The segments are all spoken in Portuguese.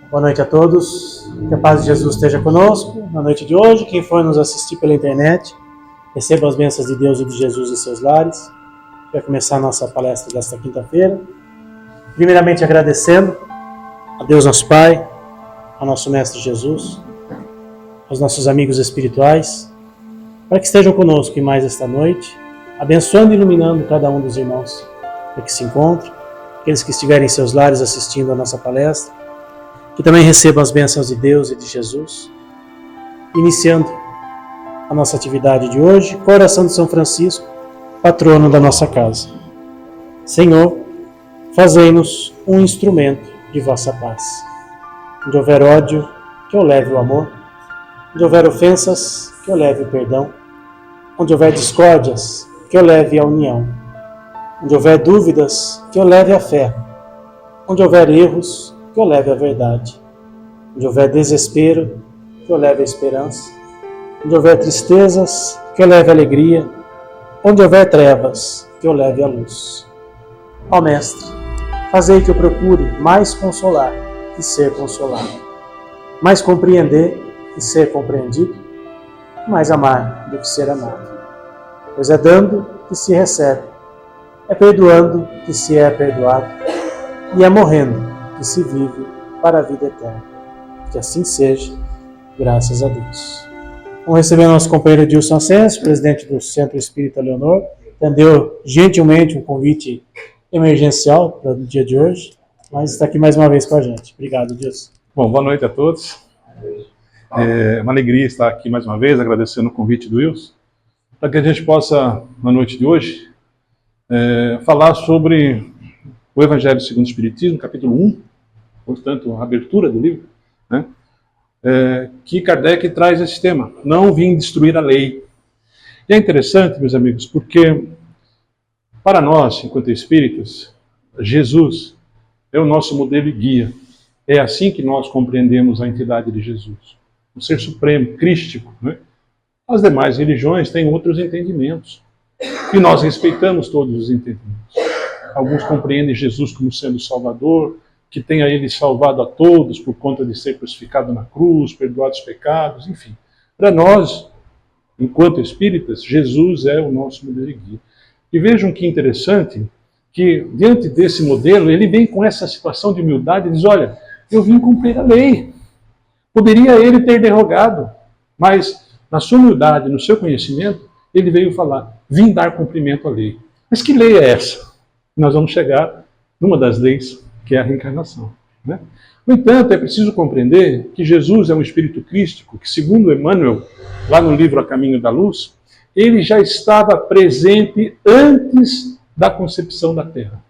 Boa noite a todos, que a paz de Jesus esteja conosco na noite de hoje. Quem for nos assistir pela internet, receba as bênçãos de Deus e de Jesus em seus lares. Vai começar a nossa palestra desta quinta-feira. Primeiramente agradecendo a Deus nosso Pai, ao nosso Mestre Jesus, aos nossos amigos espirituais, para que estejam conosco em mais esta noite, abençoando e iluminando cada um dos irmãos para que se encontrem, aqueles que estiverem em seus lares assistindo a nossa palestra, que também recebam as bênçãos de Deus e de Jesus. Iniciando a nossa atividade de hoje, com a oração de São Francisco, patrono da nossa casa. Senhor, fazei-nos um instrumento de vossa paz. Onde houver ódio, que eu leve o amor. Onde houver ofensas, que eu leve o perdão. Onde houver discórdias, que eu leve a união. Onde houver dúvidas, que eu leve a fé. Onde houver erros, que eu leve a verdade. Onde houver desespero, que eu leve a esperança. Onde houver tristezas, que eu leve a alegria. Onde houver trevas, que eu leve a luz. Ó Mestre, fazei que eu procure mais consolar que ser consolado, mais compreender que ser compreendido, mais amar do que ser amado. Pois é dando que se recebe, é perdoando que se é perdoado, e é morrendo que se vive para a vida eterna. Que assim seja, graças a Deus. Vamos receber nosso companheiro Edilson Ascenso, presidente do Centro Espírita Leonor, que deu gentilmente um convite emergencial para o dia de hoje, mas está aqui mais uma vez com a gente. Obrigado, Edilson. Bom, boa noite a todos. É uma alegria estar aqui mais uma vez, agradecendo o convite do Wilson, para que a gente possa, na noite de hoje, falar sobre o Evangelho segundo o Espiritismo, capítulo 1, portanto, a abertura do livro, né? Que Kardec traz esse tema: não vim destruir a lei. E é interessante, meus amigos, porque para nós, enquanto espíritas, Jesus é o nosso modelo e guia. É assim que nós compreendemos a entidade de Jesus, o ser supremo, crístico, né? As demais religiões têm outros entendimentos, e nós respeitamos todos os entendimentos. Alguns compreendem Jesus como sendo Salvador, que tenha Ele salvado a todos por conta de ser crucificado na cruz, perdoado os pecados, enfim. Para nós, enquanto espíritas, Jesus é o nosso modelo e guia. E vejam que interessante, que diante desse modelo, ele vem com essa situação de humildade e diz: olha, eu vim cumprir a lei. Poderia ele ter derrogado, mas na sua humildade, no seu conhecimento, ele veio falar: vim dar cumprimento à lei. Mas que lei é essa? Nós vamos chegar numa das leis, que é a reencarnação, né? No entanto, é preciso compreender que Jesus é um espírito crístico, que, segundo Emmanuel, lá no livro A Caminho da Luz, ele já estava presente antes da concepção da Terra.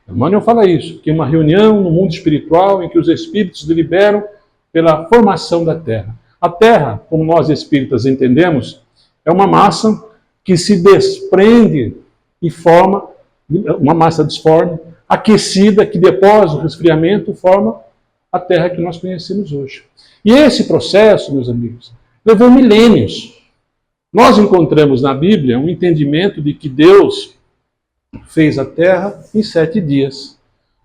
Emmanuel fala isso, que é uma reunião no mundo espiritual em que os espíritos deliberam pela formação da Terra. A Terra, como nós espíritas entendemos, é uma massa que se desprende e forma uma massa disforme, aquecida, que depois do resfriamento forma a Terra que nós conhecemos hoje. E esse processo, meus amigos, levou milênios. Nós encontramos na Bíblia um entendimento de que Deus fez a Terra em 7 dias.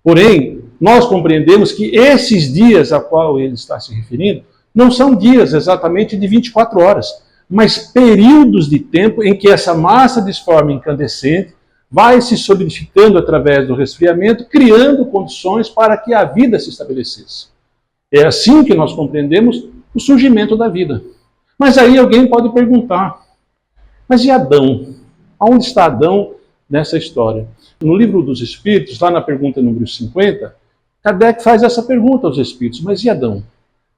Porém, nós compreendemos que esses dias a qual ele está se referindo não são dias exatamente de 24 horas, mas períodos de tempo em que essa massa disforme incandescente vai se solidificando através do resfriamento, criando condições para que a vida se estabelecesse. É assim que nós compreendemos o surgimento da vida. Mas aí alguém pode perguntar: mas e Adão? Aonde está Adão nessa história? No Livro dos Espíritos, lá na pergunta número 50, Kardec faz essa pergunta aos espíritos: mas e Adão?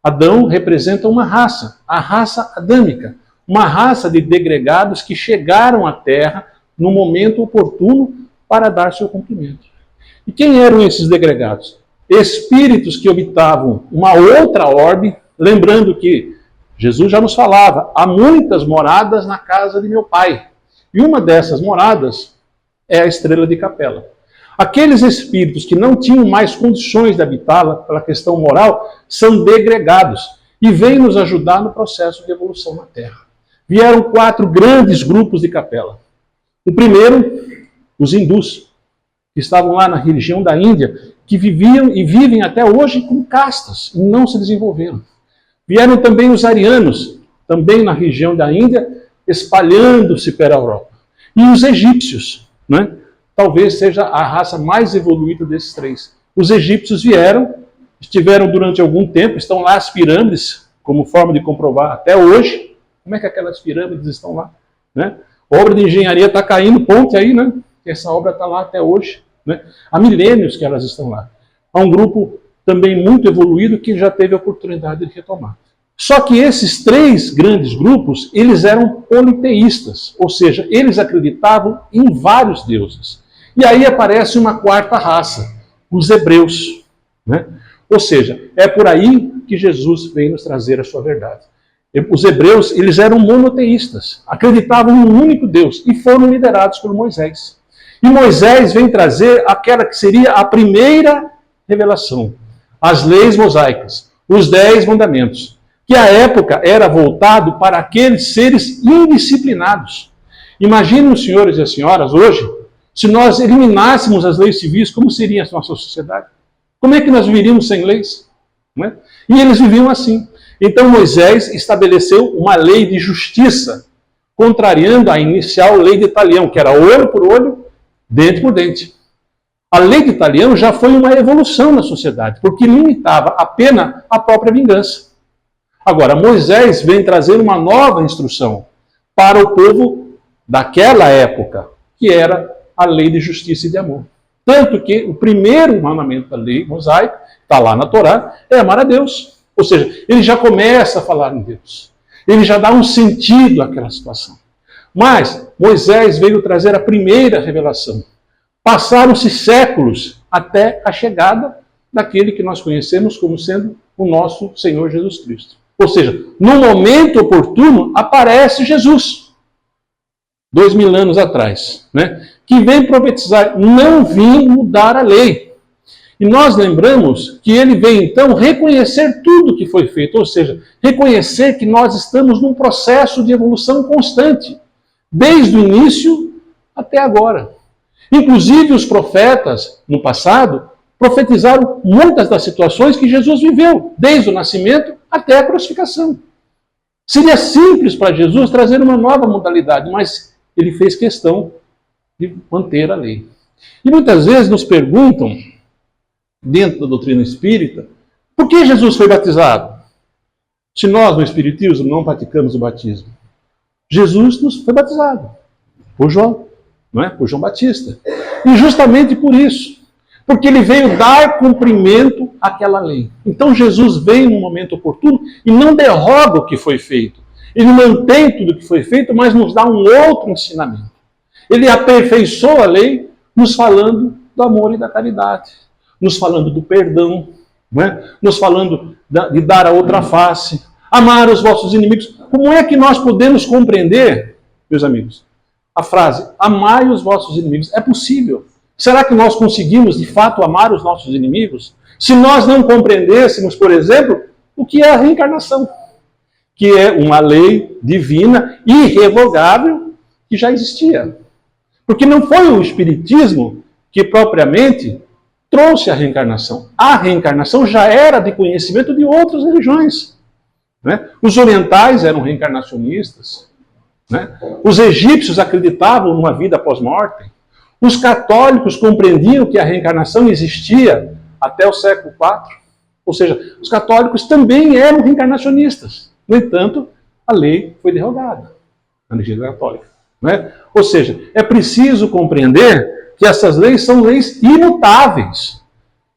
Adão representa uma raça, a raça adâmica, uma raça de degregados que chegaram à Terra no momento oportuno para dar seu cumprimento. E quem eram esses degregados? Espíritos que habitavam uma outra orbe, lembrando que Jesus já nos falava: há muitas moradas na casa de meu Pai. E uma dessas moradas é a estrela de Capela. Aqueles espíritos que não tinham mais condições de habitá-la pela questão moral são degregados e vêm nos ajudar no processo de evolução na Terra. Vieram 4 grandes grupos de Capela. O primeiro, os hindus, que estavam lá na região da Índia, que viviam e vivem até hoje com castas, e não se desenvolveram. Vieram também os arianos, também na região da Índia, espalhando-se pela Europa. E os egípcios, né? Talvez seja a raça mais evoluída desses três. Os egípcios vieram, estiveram durante algum tempo, estão lá as pirâmides, como forma de comprovar até hoje. Como é que aquelas pirâmides estão lá? Né? A obra de engenharia está caindo, ponte aí, né? Essa obra está lá até hoje. Né? Há milênios que elas estão lá. Há um grupo também muito evoluído que já teve a oportunidade de retomar. Só que esses três grandes grupos, eles eram politeístas, ou seja, eles acreditavam em vários deuses. E aí aparece uma quarta raça, os hebreus. Né? Ou seja, é por aí que Jesus veio nos trazer a sua verdade. Os hebreus, eles eram monoteístas, acreditavam em um único Deus e foram liderados por Moisés. E Moisés vem trazer aquela que seria a primeira revelação, as leis mosaicas, os 10 mandamentos, que à época era voltado para aqueles seres indisciplinados. Imaginem os senhores e as senhoras hoje, se nós eliminássemos as leis civis, como seria a nossa sociedade? Como é que nós viveríamos sem leis? Né? E eles viviam assim. Então Moisés estabeleceu uma lei de justiça, contrariando a inicial lei de Italião, que era olho por olho, dente por dente. A lei de Italião já foi uma evolução na sociedade, porque limitava a pena à própria vingança. Agora, Moisés vem trazer uma nova instrução para o povo daquela época, que era a lei de justiça e de amor. Tanto que o primeiro mandamento da lei mosaica, está lá na Torá, é amar a Deus. Ou seja, ele já começa a falar em Deus. Ele já dá um sentido àquela situação. Mas Moisés veio trazer a primeira revelação. Passaram-se séculos até a chegada daquele que nós conhecemos como sendo o nosso Senhor Jesus Cristo. Ou seja, no momento oportuno aparece Jesus. 2000 anos atrás, né? Que vem profetizar, não vim mudar a lei. E nós lembramos que ele vem então reconhecer tudo que foi feito, ou seja, reconhecer que nós estamos num processo de evolução constante, desde o início até agora. Inclusive os profetas, no passado, profetizaram muitas das situações que Jesus viveu, desde o nascimento até a crucificação. Seria simples para Jesus trazer uma nova modalidade, mas ele fez questão de manter a lei. E muitas vezes nos perguntam, dentro da doutrina espírita, por que Jesus foi batizado? Se nós, no Espiritismo, não praticamos o batismo. Jesus foi batizado por João, não é? Por João Batista. E justamente por isso, porque ele veio dar cumprimento àquela lei. Então Jesus vem no momento oportuno e não derroga o que foi feito. Ele mantém tudo o que foi feito, mas nos dá um outro ensinamento. Ele aperfeiçoa a lei nos falando do amor e da caridade, nos falando do perdão, né? Nos falando de dar a outra face, amar os vossos inimigos. Como é que nós podemos compreender, meus amigos, a frase, amai os vossos inimigos? É possível. Será que nós conseguimos, de fato, amar os nossos inimigos? Se nós não compreendêssemos, por exemplo, o que é a reencarnação, que é uma lei divina, irrevogável, que já existia. Porque não foi o Espiritismo que propriamente trouxe a reencarnação. A reencarnação já era de conhecimento de outras religiões. Né? Os orientais eram reencarnacionistas. Né? Os egípcios acreditavam numa vida pós-morte. Os católicos compreendiam que a reencarnação existia até o século IV. Ou seja, os católicos também eram reencarnacionistas. No entanto, a lei foi derrogada, a Igreja Católica. Né? Ou seja, é preciso compreender que essas leis são leis imutáveis.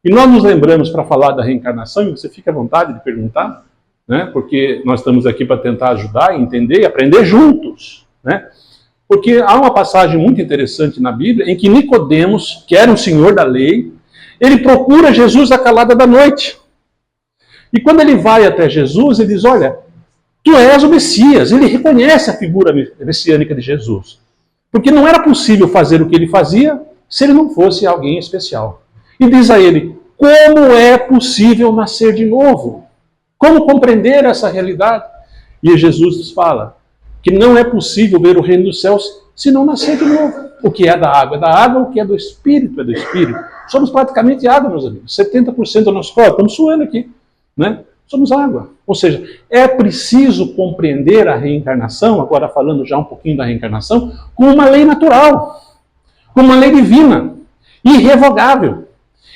E nós nos lembramos para falar da reencarnação, e você fica à vontade de perguntar, né? Porque nós estamos aqui para tentar ajudar, entender e aprender juntos. Né? Porque há uma passagem muito interessante na Bíblia em que Nicodemos, que era um senhor da lei, ele procura Jesus à calada da noite. E quando ele vai até Jesus, ele diz, olha, tu és o Messias. Ele reconhece a figura messiânica de Jesus. Porque não era possível fazer o que ele fazia se ele não fosse alguém especial. E diz a ele, como é possível nascer de novo? Como compreender essa realidade? E Jesus nos fala que não é possível ver o reino dos céus se não nascer de novo. O que é da água é da água, o que é do Espírito é do Espírito. Somos praticamente água, meus amigos. 70% do nosso corpo, estamos suando aqui, né? Somos água. Ou seja, é preciso compreender a reencarnação, agora falando já um pouquinho da reencarnação, como uma lei natural, como uma lei divina, irrevogável.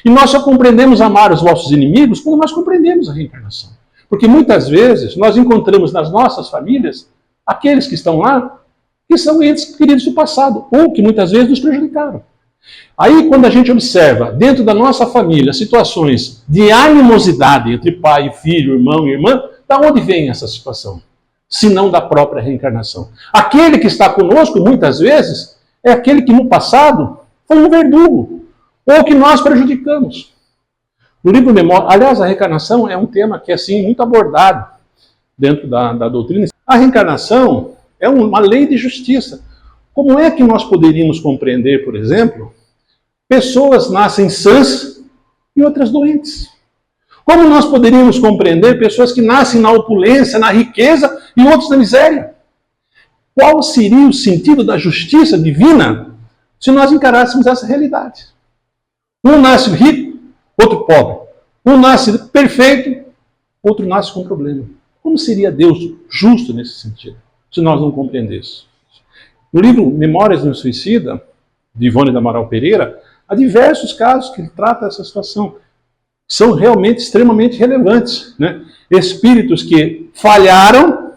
E nós só compreendemos amar os vossos inimigos quando nós compreendemos a reencarnação. Porque muitas vezes nós encontramos nas nossas famílias aqueles que estão lá, que são entes queridos do passado, ou que muitas vezes nos prejudicaram. Aí, quando a gente observa dentro da nossa família situações de animosidade entre pai e filho, irmão e irmã, da onde vem essa situação? Se não da própria reencarnação. Aquele que está conosco, muitas vezes, é aquele que no passado foi um verdugo, ou que nós prejudicamos. No livro Memória, aliás, a reencarnação é um tema que é assim, muito abordado dentro da doutrina. A reencarnação é uma lei de justiça. Como é que nós poderíamos compreender, por exemplo, pessoas nascem sãs e outras doentes? Como nós poderíamos compreender pessoas que nascem na opulência, na riqueza e outros na miséria? Qual seria o sentido da justiça divina se nós encarássemos essa realidade? Um nasce rico, outro pobre. Um nasce perfeito, outro nasce com problema. Como seria Deus justo nesse sentido, se nós não compreendêssemos? No livro Memórias de um Suicida, de Ivone da Amaral Pereira, há diversos casos que ele trata essa situação. São realmente extremamente relevantes, né? Espíritos que falharam,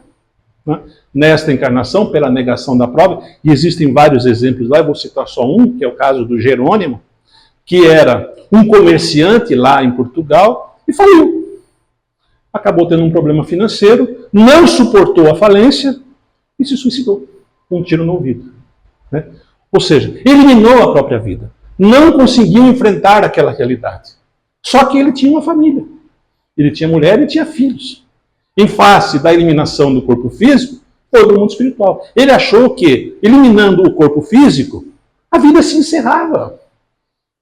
né, nesta encarnação pela negação da prova, e existem vários exemplos lá, eu vou citar só um, que é o caso do Jerônimo, que era um comerciante lá em Portugal e faliu. Acabou tendo um problema financeiro, não suportou a falência e se suicidou com um tiro no ouvido, né? Ou seja, eliminou a própria vida. Não conseguiu enfrentar aquela realidade. Só que ele tinha uma família. Ele tinha mulher e tinha filhos. Em face da eliminação do corpo físico, foi do mundo espiritual. Ele achou que, eliminando o corpo físico, a vida se encerrava.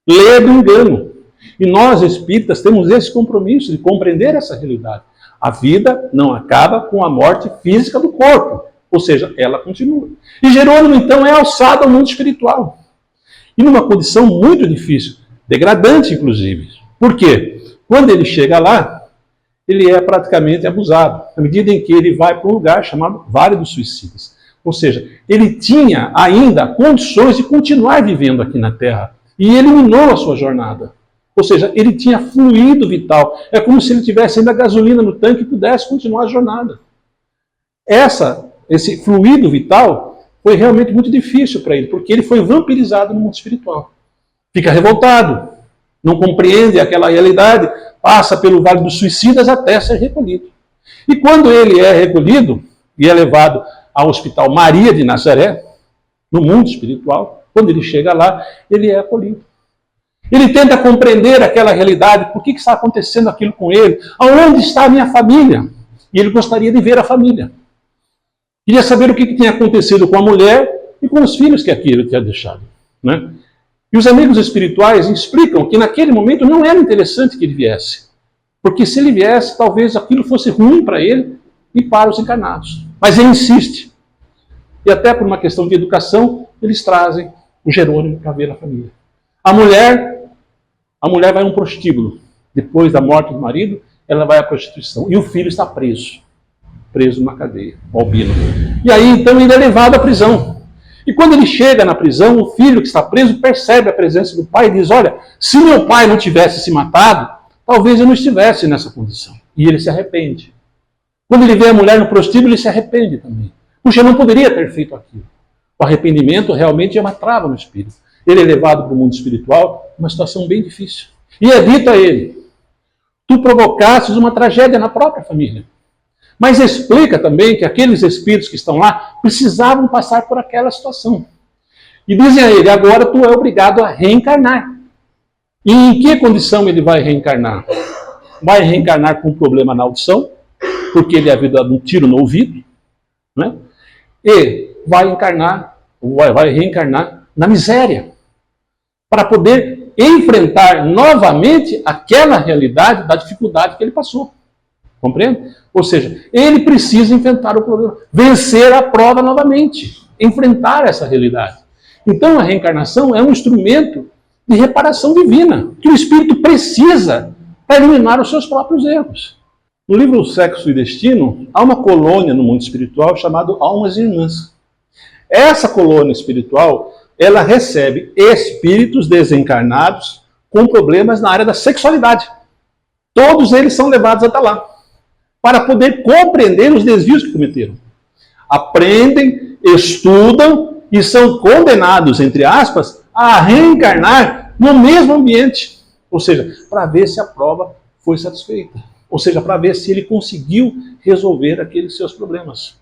Lê do engano. E nós, espíritas, temos esse compromisso de compreender essa realidade. A vida não acaba com a morte física do corpo. Ou seja, ela continua. E Jerônimo, então, é alçado ao mundo espiritual. E numa condição muito difícil, degradante, inclusive. Por quê? Quando ele chega lá, ele é praticamente abusado, à medida em que ele vai para um lugar chamado Vale dos Suicidas. Ou seja, ele tinha ainda condições de continuar vivendo aqui na Terra. E eliminou a sua jornada. Ou seja, ele tinha fluido vital. É como se ele tivesse ainda gasolina no tanque e pudesse continuar a jornada. Esse fluido vital foi realmente muito difícil para ele, porque ele foi vampirizado no mundo espiritual. Fica revoltado, não compreende aquela realidade, passa pelo Vale dos Suicidas até ser recolhido. E quando ele é recolhido e é levado ao Hospital Maria de Nazaré, no mundo espiritual, quando ele chega lá, ele é acolhido. Ele tenta compreender aquela realidade, por que está acontecendo aquilo com ele, aonde está a minha família? E ele gostaria de ver a família. Queria saber o que tinha acontecido com a mulher e com os filhos que aqui ele tinha deixado, né? E os amigos espirituais explicam que naquele momento não era interessante que ele viesse. Porque se ele viesse, talvez aquilo fosse ruim para ele e para os encarnados. Mas ele insiste. E até por uma questão de educação, eles trazem o Jerônimo para ver a família. A mulher vai a um prostíbulo. Depois da morte do marido, ela vai à prostituição. E o filho está preso na cadeia, o Albino. E aí, então, ele é levado à prisão. E quando ele chega na prisão, o filho que está preso percebe a presença do pai e diz: olha, se meu pai não tivesse se matado, talvez eu não estivesse nessa condição. E ele se arrepende. Quando ele vê a mulher no prostíbulo, ele se arrepende também. Puxa, eu não poderia ter feito aquilo. O arrependimento realmente é uma trava no espírito. Ele é levado para o mundo espiritual, uma situação bem difícil. E é dito a ele: tu provocastes uma tragédia na própria família. Mas explica também que aqueles espíritos que estão lá precisavam passar por aquela situação. E dizem a ele: agora tu é obrigado a reencarnar. E em que condição ele vai reencarnar? Vai reencarnar com um problema na audição, porque ele havia dado um tiro no ouvido, né? E vai reencarnar na miséria, para poder enfrentar novamente aquela realidade da dificuldade que ele passou. Compreende? Ou seja, ele precisa enfrentar o problema, vencer a prova novamente, enfrentar essa realidade. Então a reencarnação é um instrumento de reparação divina, que o espírito precisa para eliminar os seus próprios erros. No livro Sexo e Destino, há uma colônia no mundo espiritual chamada Almas Irmãs. Essa colônia espiritual, ela recebe espíritos desencarnados com problemas na área da sexualidade. Todos eles são levados até lá, para poder compreender os desvios que cometeram. Aprendem, estudam e são condenados, entre aspas, a reencarnar no mesmo ambiente. Ou seja, para ver se a prova foi satisfeita. Ou seja, para ver se ele conseguiu resolver aqueles seus problemas.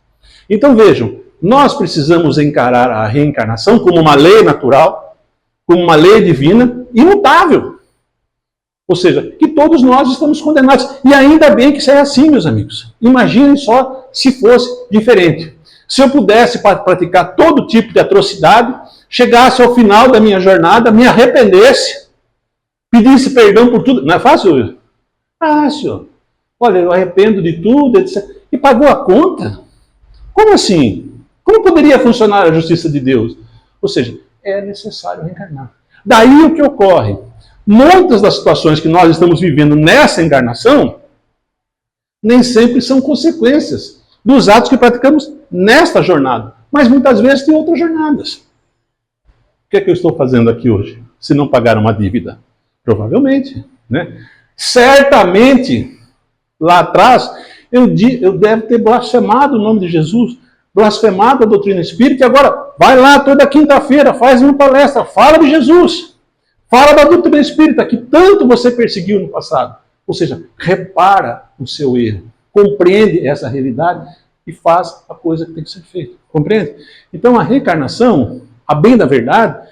Então vejam, nós precisamos encarar a reencarnação como uma lei natural, como uma lei divina, imutável. Ou seja, que todos nós estamos condenados. E ainda bem que isso é assim, meus amigos. Imaginem só se fosse diferente. Se eu pudesse praticar todo tipo de atrocidade, chegasse ao final da minha jornada, me arrependesse, pedisse perdão por tudo. Não é fácil? Fácil. Olha, eu arrependo de tudo, etc. E pagou a conta? Como assim? Como poderia funcionar a justiça de Deus? Ou seja, é necessário reencarnar. Daí o que ocorre? Muitas das situações que nós estamos vivendo nessa encarnação nem sempre são consequências dos atos que praticamos nesta jornada, mas muitas vezes tem outras jornadas. O que é que eu estou fazendo aqui hoje? Se não pagar uma dívida? Provavelmente, né? Certamente, lá atrás, eu devo ter blasfemado o nome de Jesus, blasfemado a doutrina espírita, e agora vai lá toda quinta-feira, faz uma palestra, fala de Jesus, fala da doutrina espírita, que tanto você perseguiu no passado. Ou seja, repara o seu erro, compreende essa realidade e faz a coisa que tem que ser feita. Compreende? Então a reencarnação, a bem da verdade,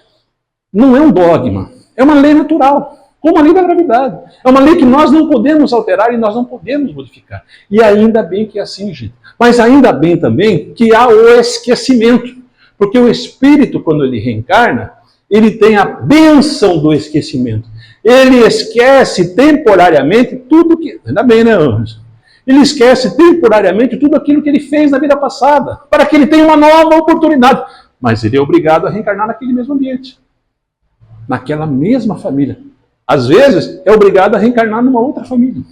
não é um dogma, é uma lei natural. Como a lei da gravidade. É uma lei que nós não podemos alterar e nós não podemos modificar. E ainda bem que é assim, gente. Mas ainda bem também que há o esquecimento. Porque o espírito, quando ele reencarna, ele tem a bênção do esquecimento. Ele esquece temporariamente tudo que... Ainda bem, né, Anjo? Ele esquece temporariamente tudo aquilo que ele fez na vida passada, para que ele tenha uma nova oportunidade. Mas ele é obrigado a reencarnar naquele mesmo ambiente, naquela mesma família. Às vezes, é obrigado a reencarnar numa outra família.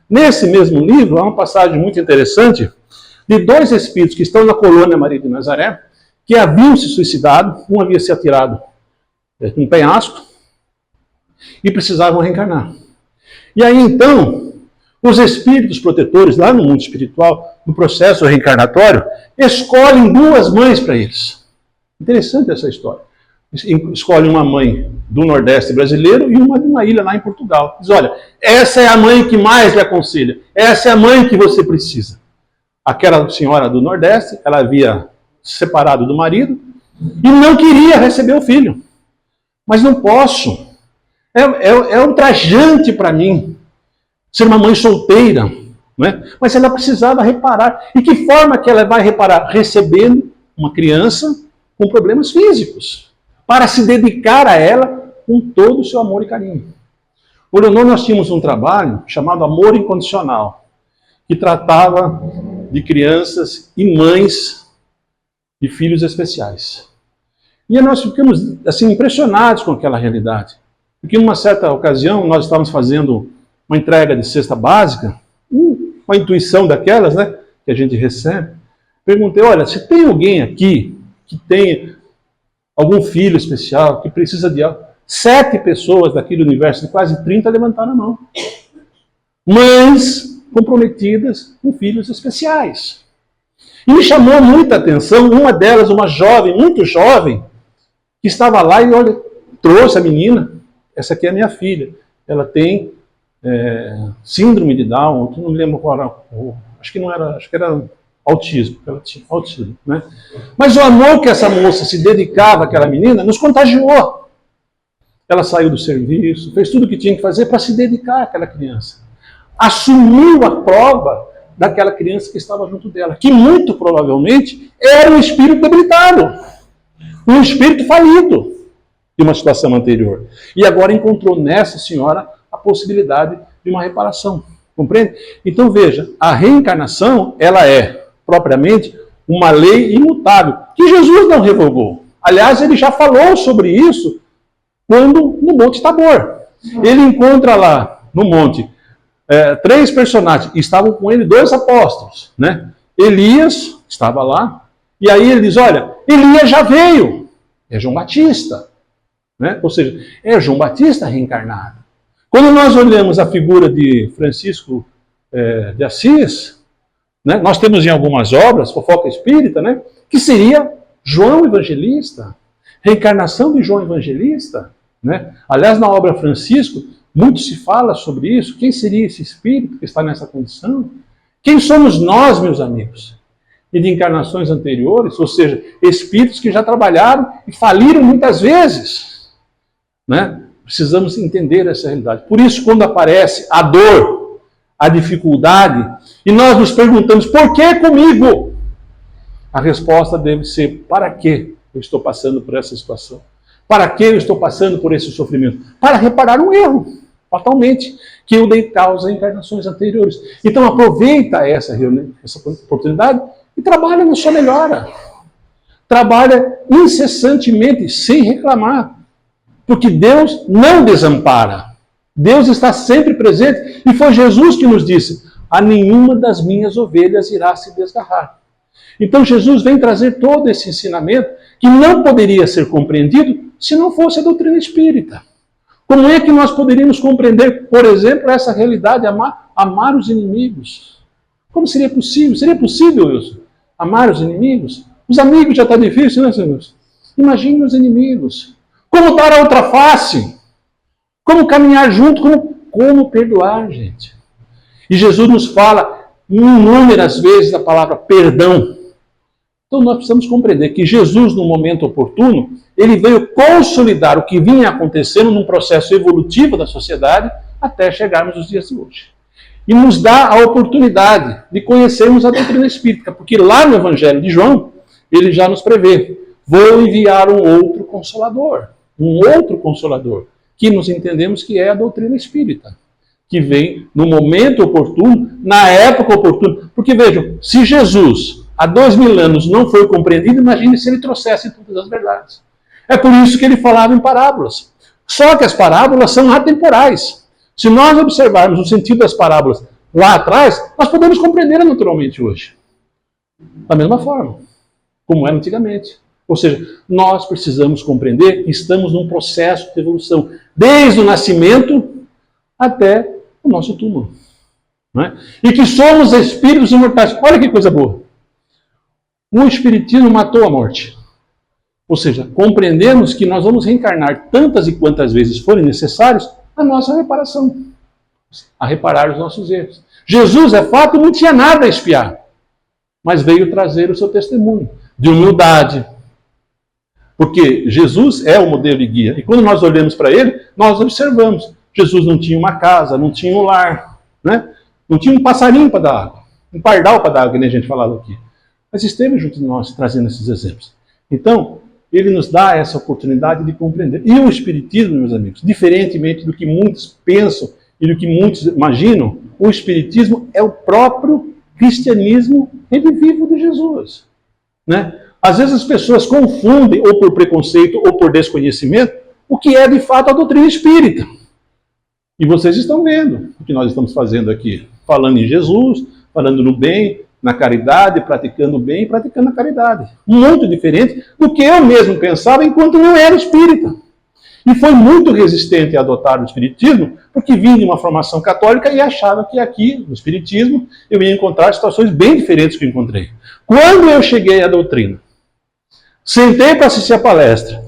Nesse mesmo livro, há uma passagem muito interessante de dois espíritos que estão na colônia Maria de Nazaré, que haviam se suicidado, um havia se atirado num penhasco e precisavam reencarnar. E aí, então, os espíritos protetores, lá no mundo espiritual, no processo reencarnatório, escolhem duas mães para eles. Interessante essa história. Escolhe uma mãe do Nordeste brasileiro e uma de uma ilha lá em Portugal. Diz, olha, essa é a mãe que mais lhe aconselha. Essa é a mãe que você precisa. Aquela senhora do Nordeste, ela havia se separado do marido e não queria receber o filho. Mas não posso. É ultrajante para mim ser uma mãe solteira. Não é? Mas ela precisava reparar. E que forma que ela vai reparar? Recebendo uma criança com problemas físicos, para se dedicar a ela com todo o seu amor e carinho. Por Leonor, nós tínhamos um trabalho chamado Amor Incondicional, que tratava de crianças e mães de filhos especiais. E nós ficamos assim, impressionados com aquela realidade. Porque numa certa ocasião, nós estávamos fazendo uma entrega de cesta básica, uma intuição daquelas, né, que a gente recebe. Perguntei, olha, se tem alguém aqui que tem algum filho especial, que precisa de algo. 7 pessoas daquele universo de quase 30 levantaram a mão. Mães comprometidas com filhos especiais. E me chamou muita atenção, uma delas, uma jovem, muito jovem, que estava lá e, olha, trouxe a menina. Essa aqui é a minha filha. Ela tem síndrome de Down, não me lembro qual era, acho que era autismo, ela tinha autismo, né? Mas o amor que essa moça se dedicava àquela menina nos contagiou. Ela saiu do serviço, fez tudo o que tinha que fazer para se dedicar àquela criança. Assumiu a prova daquela criança que estava junto dela, que muito provavelmente era um espírito debilitado, um espírito falido de uma situação anterior. E agora encontrou nessa senhora a possibilidade de uma reparação. Compreende? Então veja, a reencarnação, ela é propriamente uma lei imutável, que Jesus não revogou. Aliás, ele já falou sobre isso quando no Monte Tabor. Ele encontra lá no monte 3 personagens, e estavam com ele 2 apóstolos, né? Elias estava lá, e aí ele diz, olha, Elias já veio, é João Batista, né? Ou seja, é João Batista reencarnado. Quando nós olhamos a figura de Francisco de Assis, né? Nós temos em algumas obras, fofoca espírita, né? Que seria João Evangelista, reencarnação de João Evangelista, né? Aliás, na obra Francisco, muito se fala sobre isso. Quem seria esse espírito que está nessa condição? Quem somos nós, meus amigos? E de encarnações anteriores, ou seja, espíritos que já trabalharam e faliram muitas vezes, né? Precisamos entender essa realidade. Por isso, quando aparece a dor, a dificuldade, e nós nos perguntamos, por que comigo? A resposta deve ser, para que eu estou passando por essa situação? Para que eu estou passando por esse sofrimento? Para reparar um erro, fatalmente, que eu dei causa a encarnações anteriores. Então aproveita essa oportunidade e trabalha na sua melhora. Trabalha incessantemente, sem reclamar. Porque Deus não desampara. Deus está sempre presente. E foi Jesus que nos disse, a nenhuma das minhas ovelhas irá se desgarrar. Então Jesus vem trazer todo esse ensinamento que não poderia ser compreendido se não fosse a doutrina espírita. Como é que nós poderíamos compreender, por exemplo, essa realidade, amar os inimigos? Como seria possível? Seria possível, Wilson, amar os inimigos? Os amigos já está difícil, né, senhores? Imagine os inimigos. Como dar a outra face? Como caminhar junto? Como perdoar, gente? E Jesus nos fala inúmeras vezes a palavra perdão. Então nós precisamos compreender que Jesus, no momento oportuno, ele veio consolidar o que vinha acontecendo num processo evolutivo da sociedade até chegarmos aos dias de hoje. E nos dá a oportunidade de conhecermos a doutrina espírita, porque lá no Evangelho de João, ele já nos prevê, vou enviar um outro consolador, que nós entendemos que é a doutrina espírita, que vem no momento oportuno, na época oportuna. Porque vejam, se Jesus há 2000 anos não foi compreendido, imagine se ele trouxesse todas as verdades. É por isso que ele falava em parábolas. Só que as parábolas são atemporais. Se nós observarmos o sentido das parábolas lá atrás, nós podemos compreender naturalmente hoje. Da mesma forma, como era antigamente. Ou seja, nós precisamos compreender que estamos num processo de evolução, desde o nascimento até o nosso túmulo. Não é? E que somos espíritos imortais. Olha que coisa boa. O Espiritismo matou a morte. Ou seja, compreendemos que nós vamos reencarnar tantas e quantas vezes forem necessários a nossa reparação, a reparar os nossos erros. Jesus, é fato, não tinha nada a expiar, mas veio trazer o seu testemunho de humildade, porque Jesus é o modelo e guia. E quando nós olhamos para ele, nós observamos. Jesus não tinha uma casa, não tinha um lar, né? Não tinha um passarinho para dar água, um pardal para dar água, que nem a gente falava aqui. Mas esteve junto de nós, trazendo esses exemplos. Então, ele nos dá essa oportunidade de compreender. E o Espiritismo, meus amigos, diferentemente do que muitos pensam e do que muitos imaginam, o Espiritismo é o próprio cristianismo revivivo de Jesus, né? Às vezes as pessoas confundem, ou por preconceito, ou por desconhecimento, o que é de fato a doutrina espírita. E vocês estão vendo o que nós estamos fazendo aqui. Falando em Jesus, falando no bem, na caridade, praticando o bem e praticando a caridade. Muito diferente do que eu mesmo pensava enquanto não era espírita. E foi muito resistente a adotar o espiritismo, porque vim de uma formação católica e achava que aqui, no espiritismo, eu ia encontrar situações bem diferentes que eu encontrei. Quando eu cheguei à doutrina, sentei para assistir a palestra,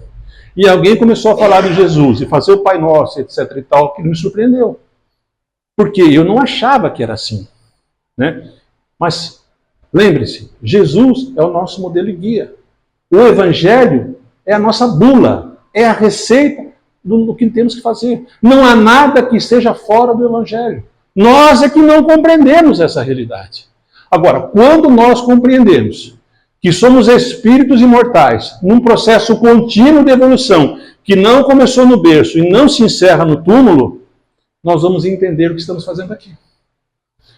e alguém começou a falar de Jesus, e fazer o Pai Nosso, etc. e tal, que me surpreendeu. Porque eu não achava que era assim, né? Mas, lembre-se, Jesus é o nosso modelo e guia. O Evangelho é a nossa bula, é a receita do que temos que fazer. Não há nada que esteja fora do Evangelho. Nós é que não compreendemos essa realidade. Agora, quando nós compreendemos que somos espíritos imortais, num processo contínuo de evolução, que não começou no berço e não se encerra no túmulo, nós vamos entender o que estamos fazendo aqui.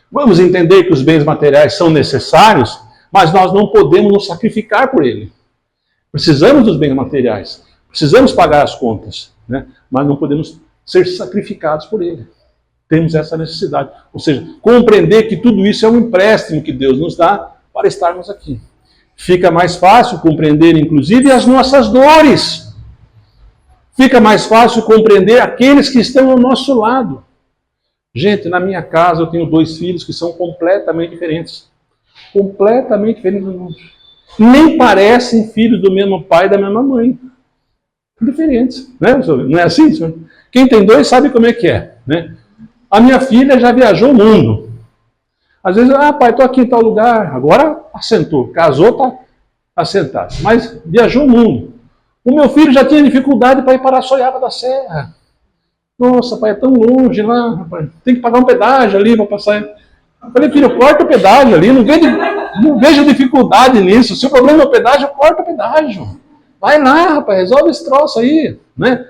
Vamos entender que os bens materiais são necessários, mas nós não podemos nos sacrificar por ele. Precisamos dos bens materiais. Precisamos pagar as contas, né? Mas não podemos ser sacrificados por ele. Temos essa necessidade. Ou seja, compreender que tudo isso é um empréstimo que Deus nos dá para estarmos aqui. Fica mais fácil compreender, inclusive, as nossas dores. Fica mais fácil compreender aqueles que estão ao nosso lado. Gente, na minha casa eu tenho 2 filhos que são completamente diferentes. Completamente diferentes. Nem parecem filhos do mesmo pai e da mesma mãe. Diferentes, né? Não é assim, senhor? Quem tem 2 sabe como é que é, né? A minha filha já viajou o mundo. Às vezes, pai, estou aqui em tal lugar. Agora assentou, casou, está assentado. Mas viajou o mundo. O meu filho já tinha dificuldade para ir para a Soiaba da Serra. Nossa, pai, é tão longe lá, rapaz. Tem que pagar um pedágio ali para passar. Eu falei, filho, corta o pedágio ali. Não vejo dificuldade nisso. Se o problema é o pedágio, corta o pedágio. Vai lá, rapaz, resolve esse troço aí, né?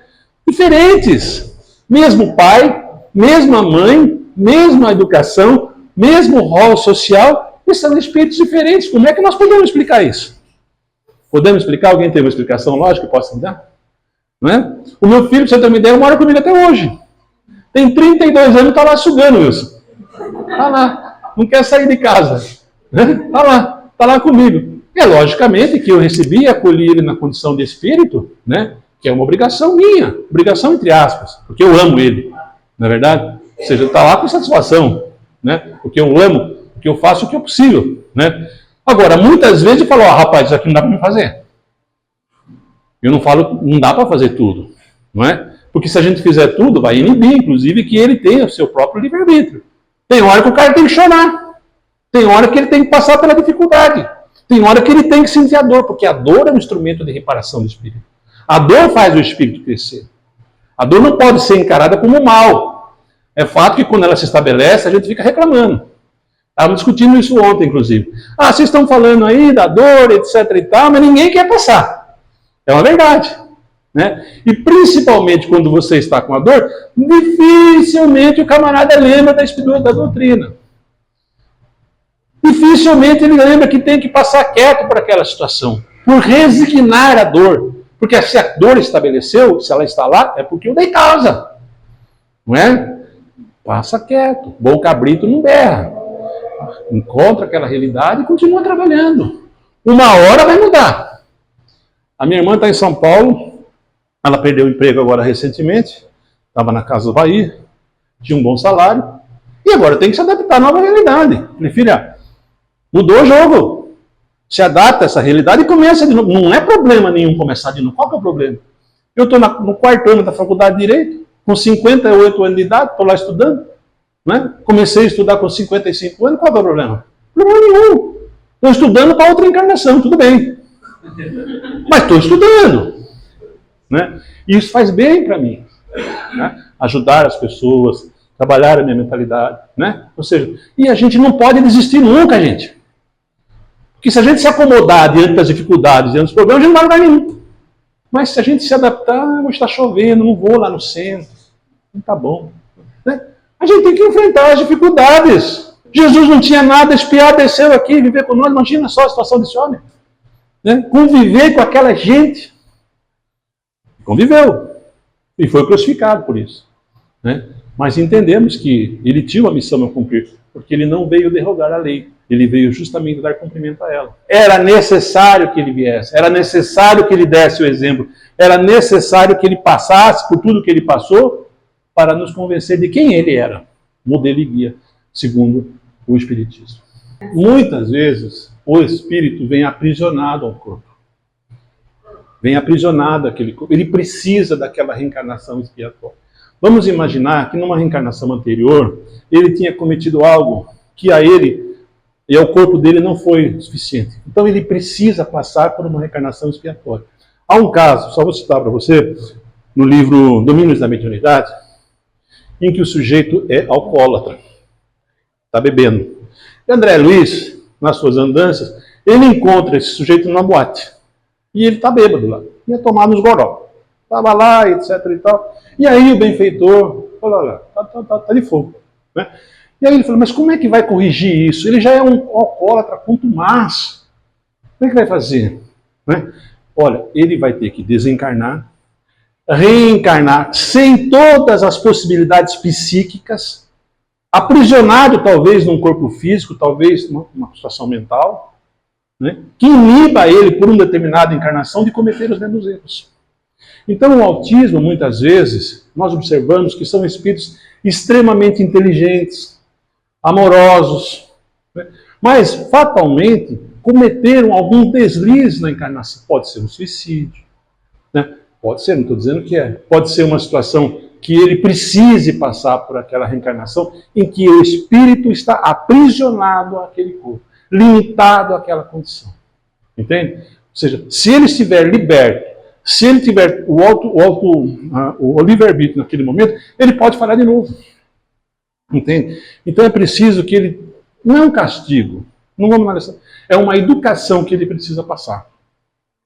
Diferentes. Mesmo pai, mesma mãe, mesma educação, mesmo rol social, e são espíritos diferentes. Como é que nós podemos explicar isso? Podemos explicar? Alguém tem uma explicação lógica que possa me dar? Não é? O meu filho, pra você ter uma ideia, mora comigo até hoje. Tem 32 anos e está lá sugando, Wilson. Está lá. Não quer sair de casa. Está lá comigo. É logicamente que eu recebi e acolhi ele na condição de espírito, né? Que é uma obrigação minha, obrigação entre aspas, porque eu amo ele, não é verdade? Ou seja, está lá com satisfação, né? Porque eu amo, porque eu faço o que é possível, né? Agora, muitas vezes eu falo, rapaz, isso aqui não dá para me fazer. Eu não falo, não dá para fazer tudo, não é? Porque se a gente fizer tudo, vai inibir, inclusive, que ele tenha o seu próprio livre-arbítrio. Tem hora que o cara tem que chorar, tem hora que ele tem que passar pela dificuldade. Tem hora que ele tem que sentir a dor, porque a dor é um instrumento de reparação do espírito. A dor faz o espírito crescer. A dor não pode ser encarada como mal. É fato que quando ela se estabelece, a gente fica reclamando. Estávamos discutindo isso ontem, inclusive. Vocês estão falando aí da dor, etc e tal, mas ninguém quer passar. É uma verdade. Né? E principalmente quando você está com a dor, dificilmente o camarada lembra da doutrina. Dificilmente ele lembra que tem que passar quieto por aquela situação, por resignar a dor. Porque se a dor estabeleceu, se ela está lá, é porque eu dei causa. Não é? Passa quieto. Bom cabrito não berra. Encontra aquela realidade e continua trabalhando. Uma hora vai mudar. A minha irmã está em São Paulo, ela perdeu o emprego agora recentemente, estava na Casa do Bahia, tinha um bom salário, e agora tem que se adaptar à nova realidade. Falei, filha, mudou o jogo. Se adapta a essa realidade e começa de novo. Não é problema nenhum começar de novo. Qual que é o problema? Eu estou no 4º ano da faculdade de Direito, com 58 anos de idade, estou lá estudando. Né? Comecei a estudar com 55 anos, qual que é o problema? Problema nenhum. Estou estudando para outra encarnação, tudo bem. Mas estou estudando. Né? E isso faz bem para mim. Né? Ajudar as pessoas, trabalhar a minha mentalidade. Né? Ou seja, e a gente não pode desistir nunca, gente. Porque se a gente se acomodar diante das dificuldades, diante dos problemas, a gente não vai lugar nenhum. Mas se a gente se adaptar, hoje está chovendo, não vou lá no centro, não está bom. Né? A gente tem que enfrentar as dificuldades. Jesus não tinha nada, espiar, desceu aqui, viver com nós. Imagina só a situação desse homem. Né? Conviver com aquela gente. Conviveu. E foi crucificado por isso. Né? Mas entendemos que ele tinha uma missão a cumprir, porque ele não veio derrogar a lei. Ele veio justamente dar cumprimento a ela. Era necessário que ele viesse, era necessário que ele desse o exemplo, era necessário que ele passasse por tudo que ele passou para nos convencer de quem ele era, modelo e guia, segundo o Espiritismo. Muitas vezes o espírito vem aprisionado ao corpo. Vem aprisionado àquele corpo. Ele precisa daquela reencarnação expiatória. Vamos imaginar que numa reencarnação anterior ele tinha cometido algo que a ele e ao corpo dele não foi suficiente. Então ele precisa passar por uma reencarnação expiatória. Há um caso, só vou citar para você, no livro Domínios da Mediunidade, em que o sujeito é alcoólatra, está bebendo. E André Luiz, nas suas andanças, ele encontra esse sujeito numa boate. E ele está bêbado lá, ia tomar nos goró. Estava lá, etc e tal. E aí o benfeitor falou, olha, tá de fogo. Né? E aí ele falou, mas como é que vai corrigir isso? Ele já é um alcoólatra, quanto mais. Como é que vai fazer? Né? olha, ele vai ter que desencarnar, reencarnar sem todas as possibilidades psíquicas, aprisionado talvez num corpo físico, talvez numa situação mental, né, que iniba ele por uma determinada encarnação de cometer os mesmos erros. Então o autismo, muitas vezes, nós observamos que são espíritos extremamente inteligentes, amorosos, né, mas fatalmente cometeram algum deslize na encarnação. Pode ser um suicídio, né? Pode ser, não estou dizendo que é. Pode ser uma situação que ele precise passar por aquela reencarnação em que o espírito está aprisionado àquele corpo, limitado àquela condição. Entende? Ou seja, se ele estiver liberto, se ele tiver o livre-arbítrio naquele momento, ele pode falhar de novo. Entende? Então é preciso que ele... Não é um castigo, não vamos analisar. É uma educação que ele precisa passar.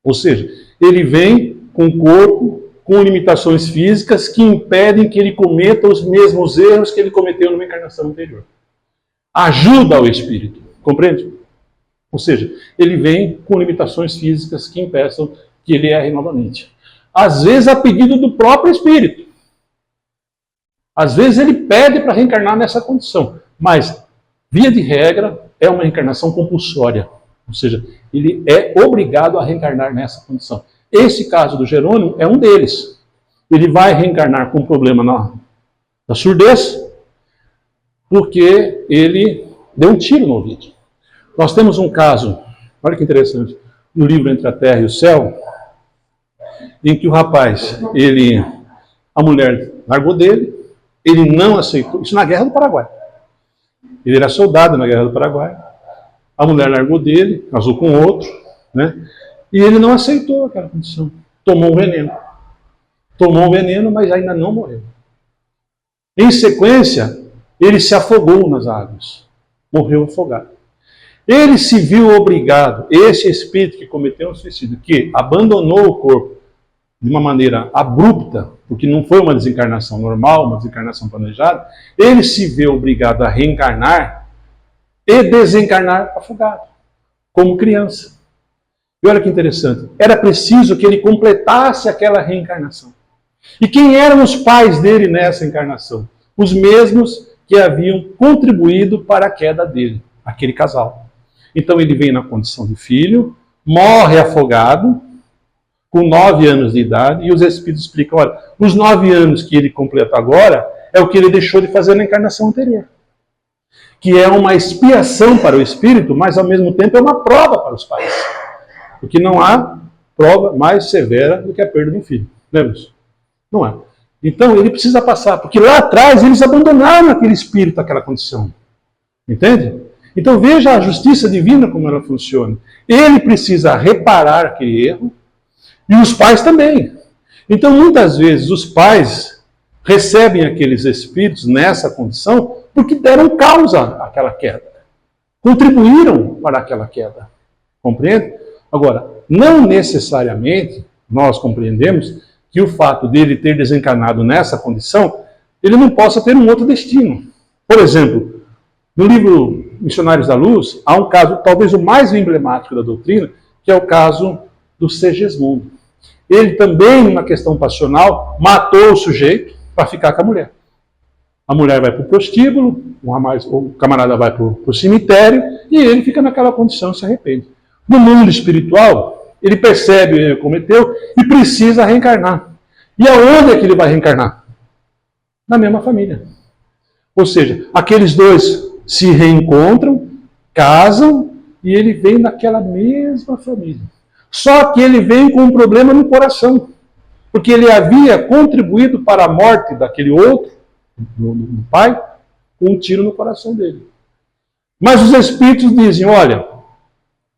Ou seja, ele vem com o corpo, com limitações físicas que impedem que ele cometa os mesmos erros que ele cometeu numa encarnação anterior. Ajuda ao espírito, compreende? Ou seja, ele vem com limitações físicas que impeçam que ele erre novamente. Às vezes a pedido do próprio espírito. Às vezes ele pede para reencarnar nessa condição, mas, via de regra, é uma reencarnação compulsória. Ou seja, ele é obrigado a reencarnar nessa condição. Esse caso do Jerônimo é um deles. Ele vai reencarnar com um problema na surdez, porque ele deu um tiro no ouvido. Nós temos um caso, olha que interessante, no livro Entre a Terra e o Céu, em que o rapaz, a mulher largou dele, ele não aceitou, isso na Guerra do Paraguai. Ele era soldado na Guerra do Paraguai, a mulher largou dele, casou com outro, né? E ele não aceitou aquela condição. Tomou um veneno. Tomou um veneno, mas ainda não morreu. Em sequência, ele se afogou nas águas. Morreu afogado. Ele se viu obrigado, esse espírito que cometeu um suicídio, que abandonou o corpo de uma maneira abrupta, porque não foi uma desencarnação normal, uma desencarnação planejada, ele se vê obrigado a reencarnar e desencarnar afogado, como criança. E olha que interessante, era preciso que ele completasse aquela reencarnação. E quem eram os pais dele nessa encarnação? Os mesmos que haviam contribuído para a queda dele, aquele casal. Então ele vem na condição de filho, morre afogado, com 9 anos de idade, e os espíritos explicam, olha, os 9 anos que ele completa agora é o que ele deixou de fazer na encarnação anterior. Que é uma expiação para o espírito, mas ao mesmo tempo é uma prova para os pais. Porque não há prova mais severa do que a perda de um filho. Lembra disso? Não há. Então ele precisa passar, porque lá atrás eles abandonaram aquele espírito, aquela condição. Entende? Então veja a justiça divina como ela funciona. Ele precisa reparar aquele erro, e os pais também. Então muitas vezes os pais recebem aqueles espíritos nessa condição porque deram causa àquela queda. Contribuíram para aquela queda. Compreende? Agora, não necessariamente nós compreendemos que o fato dele ter desencarnado nessa condição, ele não possa ter um outro destino. Por exemplo, no livro Missionários da Luz, há um caso, talvez o mais emblemático da doutrina, que é o caso do Segismundo. Ele também, numa questão passional, matou o sujeito para ficar com a mulher. A mulher vai para o prostíbulo, o camarada vai para o cemitério, e ele fica naquela condição e se arrepende. No mundo espiritual, ele percebe o erro que cometeu e precisa reencarnar. E aonde é que ele vai reencarnar? Na mesma família. Ou seja, aqueles dois se reencontram, casam, e ele vem naquela mesma família. Só que ele vem com um problema no coração. Porque ele havia contribuído para a morte daquele outro, do pai, com um tiro no coração dele. Mas os espíritos dizem, olha,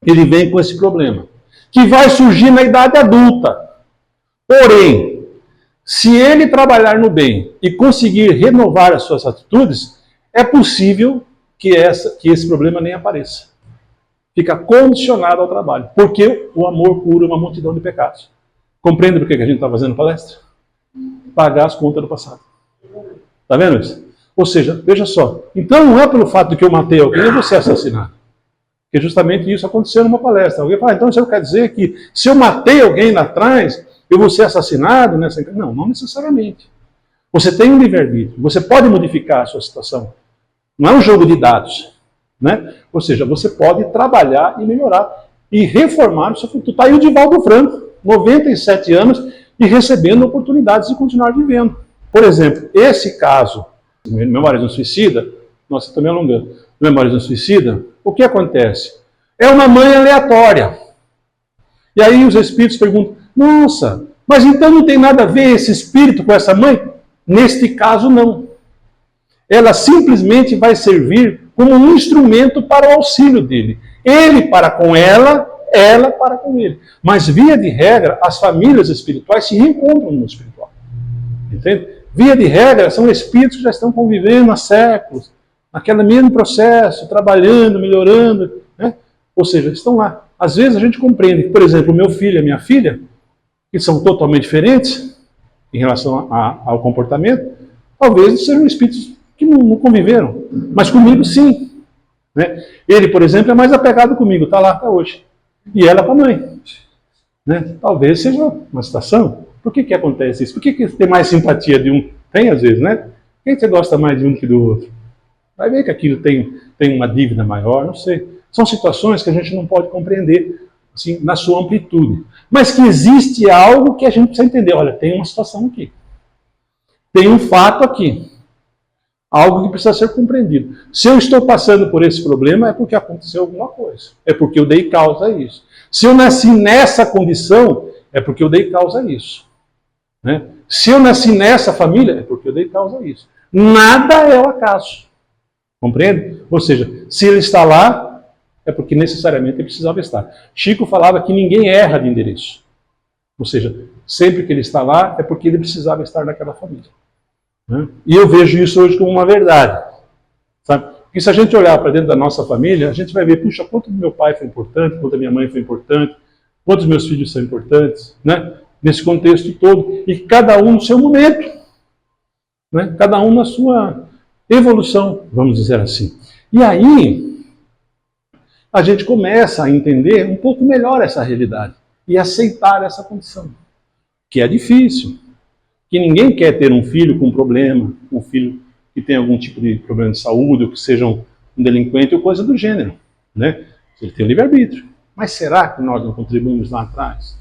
ele vem com esse problema, que vai surgir na idade adulta. Porém, se ele trabalhar no bem e conseguir renovar as suas atitudes, é possível que esse problema nem apareça. Fica condicionado ao trabalho, porque o amor cura uma multidão de pecados. Compreende por que a gente está fazendo palestra? Pagar as contas do passado. Está vendo isso? Ou seja, veja só, então não é pelo fato de que eu matei alguém, eu vou ser assassinado. Porque justamente isso aconteceu numa palestra. Alguém fala, então você quer dizer que se eu matei alguém lá atrás, eu vou ser assassinado nessa... Não, não necessariamente. Você tem um livre-arbítrio, você pode modificar a sua situação. Não é um jogo de dados, né? Ou seja, você pode trabalhar e melhorar e reformar o seu futuro. Está aí o Divaldo Franco, 97 anos, e recebendo oportunidades de continuar vivendo. Por exemplo, esse caso, Memórias de um Suicida, nossa, estou me alongando, Memórias de um Suicida, o que acontece? É uma mãe aleatória. E aí os espíritos perguntam, nossa, mas então não tem nada a ver esse espírito com essa mãe? Neste caso, não. Ela simplesmente vai servir como um instrumento para o auxílio dele. Ele para com ela para com ele. Mas, via de regra, as famílias espirituais se reencontram no mundo espiritual. Entende? Via de regra, são espíritos que já estão convivendo há séculos, naquele mesmo processo, trabalhando, melhorando, né? Ou seja, estão lá. Às vezes a gente compreende que, por exemplo, o meu filho e a minha filha, que são totalmente diferentes em relação ao comportamento, talvez sejam espíritos que não conviveram, mas comigo sim. Né? Ele, por exemplo, é mais apegado comigo, está lá até hoje. E ela com a mãe. Né? Talvez seja uma situação. Por que acontece isso? Por que tem mais simpatia de um? Tem às vezes, né? Por que você gosta mais de um que do outro? Vai ver que aquilo tem uma dívida maior, não sei. São situações que a gente não pode compreender assim, na sua amplitude. Mas que existe algo que a gente precisa entender. Olha, tem uma situação aqui. Tem um fato aqui. Algo que precisa ser compreendido. Se eu estou passando por esse problema, é porque aconteceu alguma coisa. É porque eu dei causa a isso. Se eu nasci nessa condição, é porque eu dei causa a isso. Né? Se eu nasci nessa família, é porque eu dei causa a isso. Nada é o acaso. Compreende? Ou seja, se ele está lá, é porque necessariamente ele precisava estar. Chico falava que ninguém erra de endereço. Ou seja, sempre que ele está lá, é porque ele precisava estar naquela família. Né? E eu vejo isso hoje como uma verdade. Sabe? Porque se a gente olhar para dentro da nossa família, a gente vai ver, puxa, quanto meu pai foi importante, quanto a minha mãe foi importante, quantos meus filhos são importantes, né? Nesse contexto todo. E cada um no seu momento. Né? Cada um na sua evolução, vamos dizer assim. E aí, a gente começa a entender um pouco melhor essa realidade e aceitar essa condição, que é difícil. Que ninguém quer ter um filho com problema, um filho que tem algum tipo de problema de saúde, ou que seja um delinquente ou coisa do gênero. Né? Ele tem o livre-arbítrio. Mas será que nós não contribuímos lá atrás?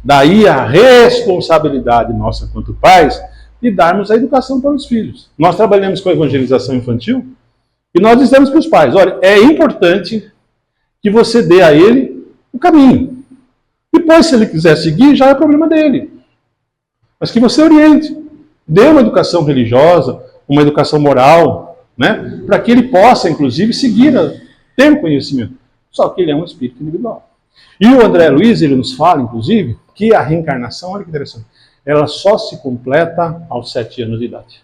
Daí a responsabilidade nossa quanto pais de darmos a educação para os filhos. Nós trabalhamos com a evangelização infantil e nós dizemos para os pais, olha, é importante que você dê a ele o caminho. Depois, se ele quiser seguir, já é problema dele. Mas que você oriente. Dê uma educação religiosa, uma educação moral, né? Para que ele possa, inclusive, seguir, ter o conhecimento. Só que ele é um espírito individual. E o André Luiz, ele nos fala, inclusive, que a reencarnação, olha que interessante, ela só se completa aos 7 anos de idade.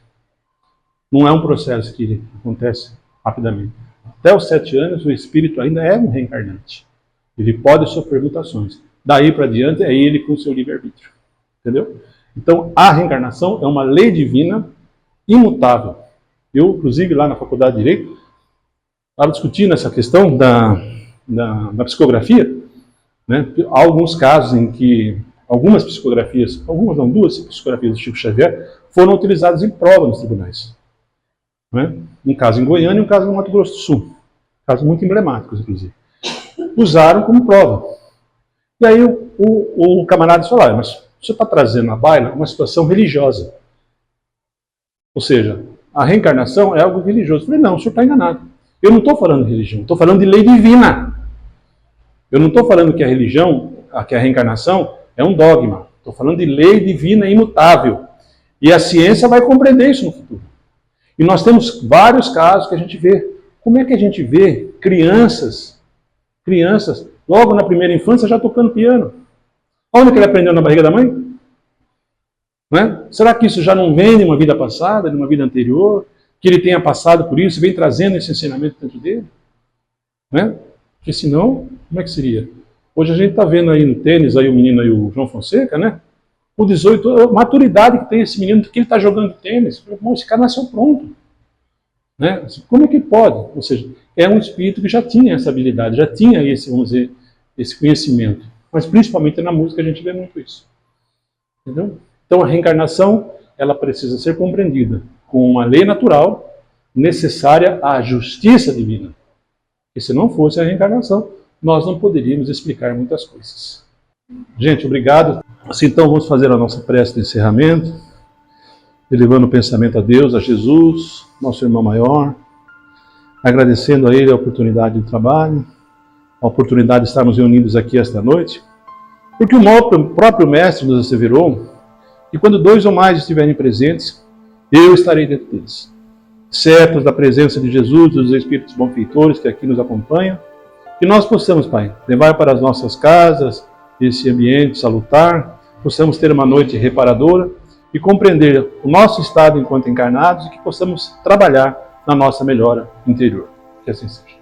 Não é um processo que acontece rapidamente. Até os 7 anos, o espírito ainda é um reencarnante. Ele pode sofrer mutações. Daí para diante, é ele com o seu livre-arbítrio. Entendeu? Então, a reencarnação é uma lei divina imutável. Eu, inclusive, lá na Faculdade de Direito, estava discutindo essa questão da psicografia. Né? Há alguns casos em que algumas psicografias, duas psicografias do Chico Xavier, foram utilizadas em prova nos tribunais. Né? Um caso em Goiânia e um caso no Mato Grosso do Sul. Casos muito emblemáticos, inclusive. Usaram como prova. E aí o camarada falou, mas você está trazendo à baila uma situação religiosa. Ou seja, a reencarnação é algo religioso. Eu falei, não, o senhor está enganado. Eu não estou falando de religião, estou falando de lei divina. Eu não estou falando que a religião, que a reencarnação é um dogma. Estou falando de lei divina imutável. E a ciência vai compreender isso no futuro. E nós temos vários casos que a gente vê. Como é que a gente vê crianças, logo na primeira infância, já tocando piano? Onde que ele aprendeu? Na barriga da mãe? Né? Será que isso já não vem de uma vida passada, de uma vida anterior? Que ele tenha passado por isso e vem trazendo esse ensinamento dentro dele? Né? Porque senão, como é que seria? Hoje a gente está vendo aí no tênis, aí o menino aí, o João Fonseca, né? Com 18 anos, a maturidade que tem esse menino, que ele está jogando tênis. Esse cara nasceu pronto. Né? Como é que pode? Ou seja, é um espírito que já tinha essa habilidade, já tinha esse, vamos dizer, esse conhecimento. Mas principalmente na música a gente vê muito isso. Entendeu? Então a reencarnação, ela precisa ser compreendida com uma lei natural necessária à justiça divina. E se não fosse a reencarnação, nós não poderíamos explicar muitas coisas. Gente, obrigado. Assim, então vamos fazer a nossa prece de encerramento, elevando o pensamento a Deus, a Jesus, nosso irmão maior, agradecendo a Ele a oportunidade de trabalho, a oportunidade de estarmos reunidos aqui esta noite, porque o próprio Mestre nos asseverou que quando 2 ou mais estiverem presentes, eu estarei dentro deles. Certos da presença de Jesus e dos Espíritos benfeitores que aqui nos acompanham, que nós possamos, Pai, levar para as nossas casas esse ambiente salutar, possamos ter uma noite reparadora e compreender o nosso estado enquanto encarnados e que possamos trabalhar na nossa melhora interior. Que assim seja.